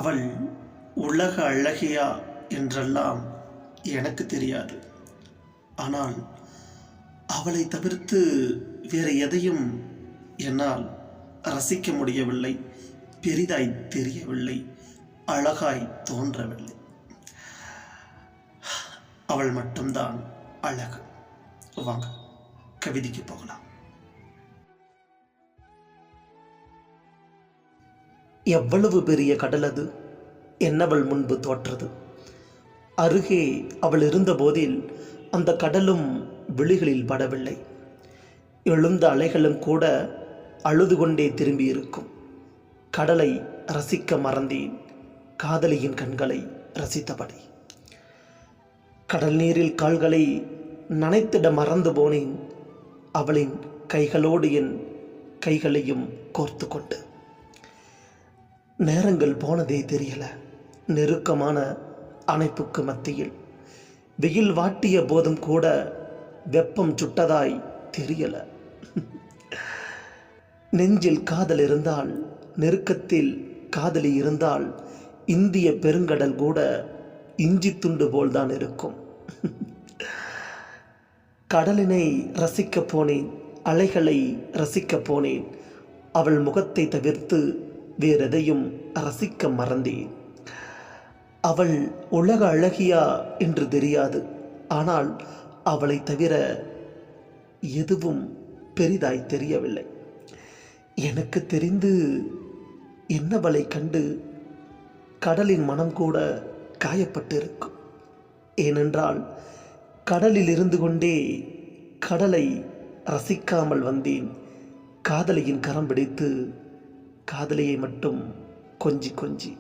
அவள் உலக அழகியா என்றெல்லாம் எனக்கு தெரியாது. ஆனால் அவளை தவிர்த்து வேறு எதையும் என்னால் ரசிக்க முடியவில்லை, பெரிதாய் தெரியவில்லை, அழகாய் தோன்றவில்லை. அவள் மட்டும்தான் அழகு. வாங்க கவிதைக்கு போகலாம். எவ்வளவு பெரிய கடல் அது, என்னவள் முன்பு தோற்றது. அருகே அவள் இருந்த போதில் அந்த கடலும் விழிகளில் படவில்லை. எழுந்த அலைகளும் கூட அழுது கொண்டே திரும்பியிருக்கும். கடலை ரசிக்க மறந்தேன், காதலியின் கண்களை ரசித்தபடி. கடல் நீரில் கால்களை நனைத்திட மறந்து போனேன், அவளின் கைகளோடு என் கைகளையும் கோர்த்து கொண்டு. நேரங்கள் போனதே தெரியல. நெருக்கமான அணைப்புக்கு மத்தியில் வெயில் வாட்டிய போதும் கூட வெப்பம் சுட்டதாய் தெரியல. நெஞ்சில் காதல் இருந்தால், நெருக்கத்தில் காதலி இருந்தால், இந்திய பெருங்கடல் கூட இஞ்சி துண்டு போல்தான் இருக்கும். கடலினை ரசிக்கப் போனேன், அலைகளை ரசிக்கப் போனேன். அவள் முகத்தை தவிர்த்து வேறெதையும் ரசிக்க மறந்தேன். அவள் உலக அழகியா என்று தெரியாது. ஆனால் அவளை தவிர எதுவும் பெரிதாய் தெரியவில்லை. எனக்கு தெரிந்து என்னவளை கண்டு கடலின் மனம் கூட காயப்பட்டிருக்கும். ஏனென்றால் கடலில் இருந்து கொண்டே கடலை ரசிக்காமல் வந்தேன். காதலியின் கரம் பிடித்து காதலியை மட்டும் கொஞ்சி கொஞ்சி